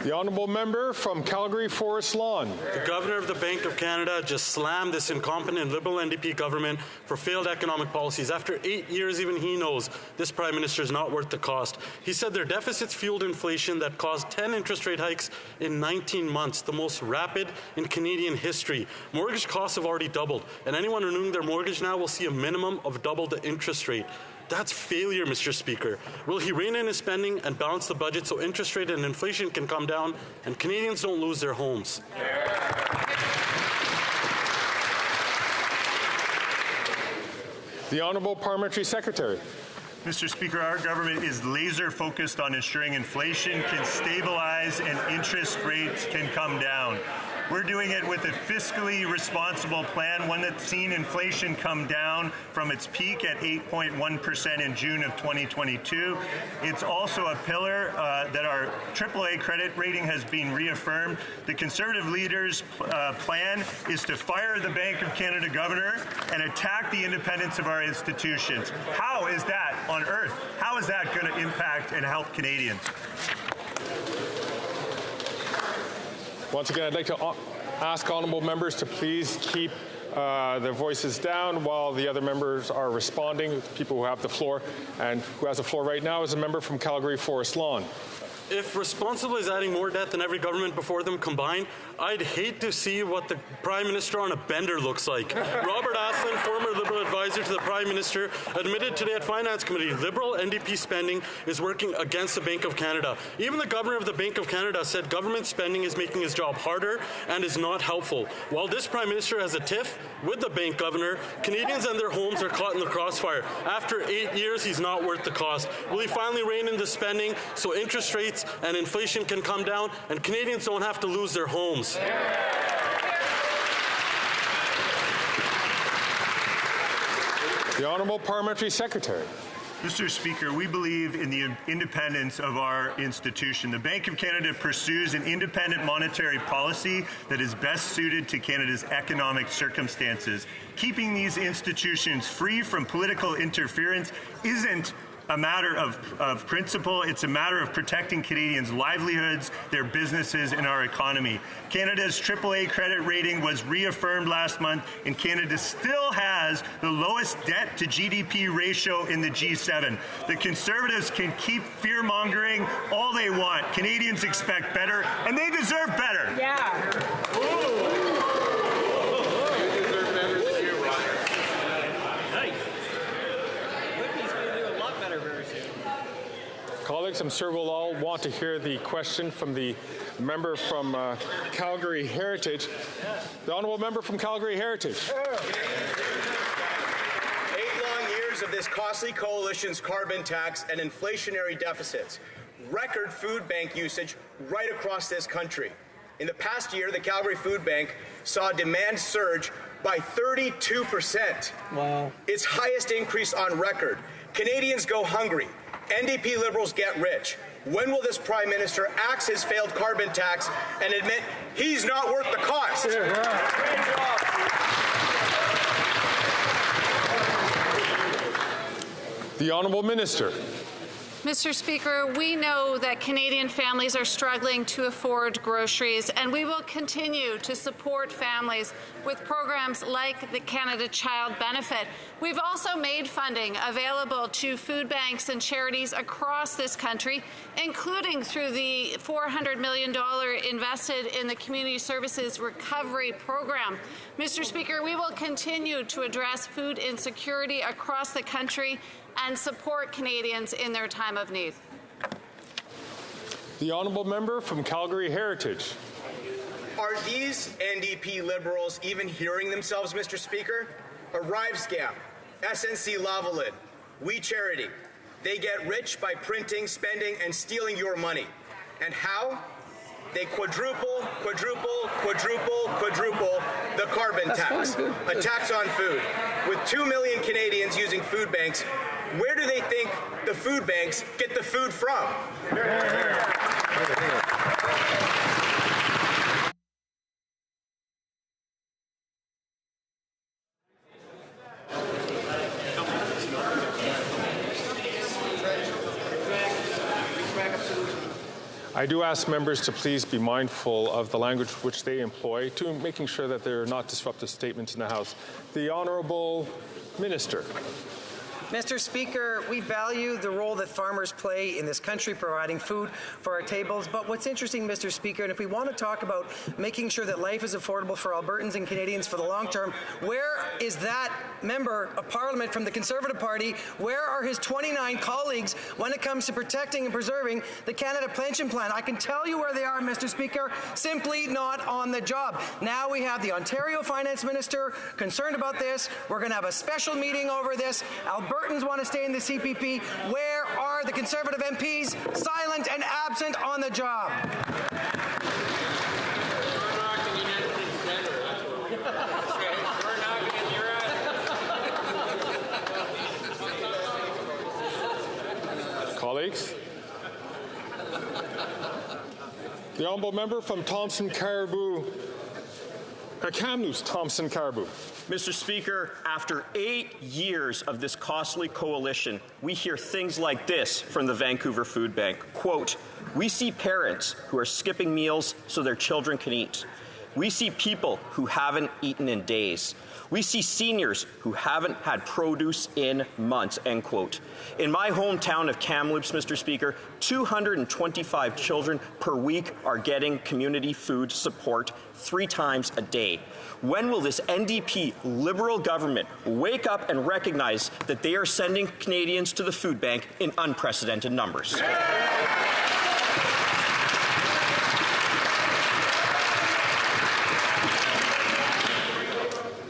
The honourable member from Calgary Forest Lawn. The Governor of the Bank of Canada just slammed this incompetent Liberal NDP government for failed economic policies. After 8 years, even he knows this Prime Minister is not worth the cost. He said their deficits fueled inflation that caused 10 interest rate hikes in 19 months, the most rapid in Canadian history. Mortgage costs have already doubled, and anyone renewing their mortgage now will see a minimum of double the interest rate. That's failure, Mr. Speaker. Will he rein in his spending and balance the budget so interest rate and inflation can come down and Canadians don't lose their homes? The Honourable Parliamentary Secretary. Mr. Speaker, our government is laser focused on ensuring inflation can stabilize and interest rates can come down. We're doing it with a fiscally responsible plan, one that's seen inflation come down from its peak at 8.1% in June of 2022. It's also a pillar that our AAA credit rating has been reaffirmed. The Conservative leaders' plan is to fire the Bank of Canada governor and attack the independence of our institutions. How is that on earth? How is that going to impact and help Canadians? Once again, I'd like to ask honourable members to please keep their voices down while the other members are responding, people who have the floor. And who has the floor right now is a member from Calgary Forest Lawn. If responsible is adding more debt than every government before them combined, I'd hate to see what the Prime Minister on a bender looks like. Robert Asselin, former Liberal advisor to the Prime Minister, admitted today at Finance Committee Liberal NDP spending is working against the Bank of Canada. Even the Governor of the Bank of Canada said government spending is making his job harder and is not helpful. While this Prime Minister has a tiff with the Bank Governor, Canadians and their homes are caught in the crossfire. After 8 years, he's not worth the cost. Will he finally rein in the spending so interest rates and inflation can come down and Canadians don't have to lose their homes? The Honourable Parliamentary Secretary. Mr. Speaker, we believe in the independence of our institution. The Bank of Canada pursues an independent monetary policy that is best suited to Canada's economic circumstances. Keeping these institutions free from political interference isn't a matter of principle. It's a matter of protecting Canadians' livelihoods, their businesses, and our economy. Canada's AAA credit rating was reaffirmed last month, and Canada still has the lowest debt to GDP ratio in the G7. The Conservatives can keep fear-mongering all they want. Canadians expect better, and they deserve better. Yeah. Ooh. Colleagues, I'm sure we'll all want to hear the question from the member from Calgary Heritage. The honourable member from Calgary Heritage. 8 long years of this costly coalition's carbon tax and inflationary deficits. Record food bank usage right across this country. In the past year, the Calgary Food Bank saw demand surge by 32%. Wow. Its highest increase on record. Canadians go hungry. NDP Liberals get rich. When will this Prime Minister axe his failed carbon tax and admit he's not worth the cost? The Honourable Minister. Mr. Speaker, we know that Canadian families are struggling to afford groceries, and we will continue to support families with programs like the Canada Child Benefit. We've also made funding available to food banks and charities across this country, including through the $400 million invested in the Community Services Recovery Program. Mr. Speaker, we will continue to address food insecurity across the country and support Canadians in their time of need. The honourable member from Calgary Heritage. Are these NDP Liberals even hearing themselves, Mr. Speaker? Arrive Scam, SNC Lavalin, We Charity. They get rich by printing, spending, and stealing your money. And how? They quadruple the carbon tax, a tax on food. With 2 million Canadians using food banks, where do they think the food banks get the food from? I do ask members to please be mindful of the language which they employ to making sure that there are not disruptive statements in the House. The Honourable Minister. Mr. Speaker, we value the role that farmers play in this country, providing food for our tables. But what's interesting, Mr. Speaker, and if we want to talk about making sure that life is affordable for Albertans and Canadians for the long term, where is that member of Parliament from the Conservative Party? Where are his 29 colleagues when it comes to protecting and preserving the Canada Pension Plan? I can tell you where they are, Mr. Speaker, simply not on the job. Now we have the Ontario Finance Minister concerned about this. We're going to have a special meeting over this. Albertans want to stay in the CPP. Where are the Conservative MPs? Silent and absent on the job. Colleagues. The honourable member from Kamloops, Thompson Caribou. Mr. Speaker, after 8 years of this costly coalition, we hear things like this from the Vancouver Food Bank. Quote, "We see parents who are skipping meals so their children can eat. We see people who haven't eaten in days. We see seniors who haven't had produce in months," end quote. In my hometown of Kamloops, Mr. Speaker, 225 children per week are getting community food support 3 times a day. When will this NDP Liberal government wake up and recognize that they are sending Canadians to the food bank in unprecedented numbers?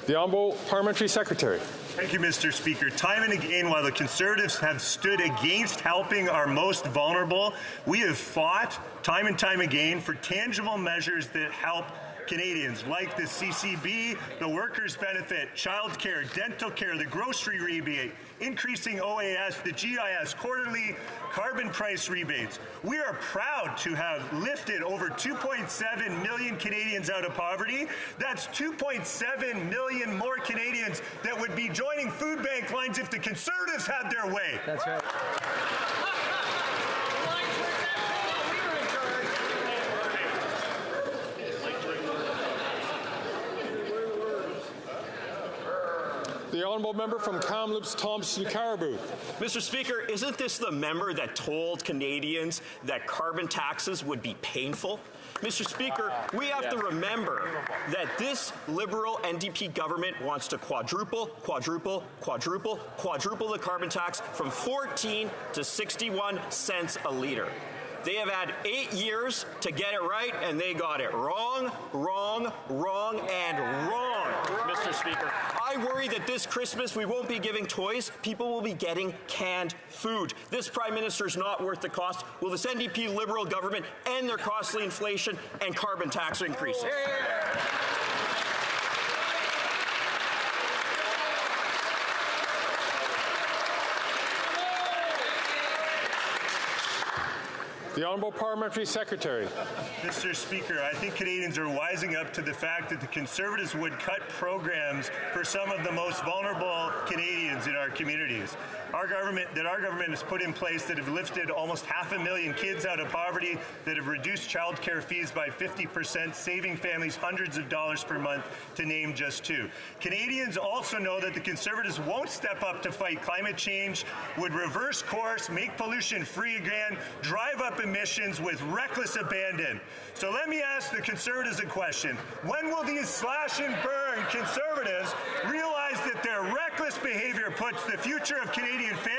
The Honourable Parliamentary Secretary. Thank you, Mr. Speaker. Time and again, while the Conservatives have stood against helping our most vulnerable, we have fought time and time again for tangible measures that help Canadians, like the CCB, the workers' benefit, childcare, dental care, the grocery rebate, increasing OAS, the GIS, quarterly carbon price rebates. We are proud to have lifted over 2.7 million Canadians out of poverty. That's 2.7 million more Canadians that would be joining food bank lines if the Conservatives had their way. That's right. The honourable member from Kamloops, Thompson Caribou. Mr. Speaker, isn't this the member that told Canadians that carbon taxes would be painful? Mr. Speaker, we have to remember that this Liberal NDP government wants to quadruple the carbon tax from 14 to 61 cents a litre. They have had 8 years to get it right, and they got it wrong, and wrong, Mr. Speaker. I worry that this Christmas we won't be giving toys. People will be getting canned food. This Prime Minister is not worth the cost. Will this NDP Liberal government end their costly inflation and carbon tax increases? The Honourable Parliamentary Secretary. Mr. Speaker, I think Canadians are wising up to the fact that the Conservatives would cut programs for some of the most vulnerable Canadians in our communities. Our government has put in place that have lifted almost 500,000 kids out of poverty, that have reduced childcare fees by 50%, saving families hundreds of dollars per month, to name just 2. Canadians also know that the Conservatives won't step up to fight climate change, would reverse course, make pollution free again, drive up emissions with reckless abandon. So let me ask the Conservatives a question. When will these slash and burn Conservatives realize that their reckless behavior puts the future of Canadian families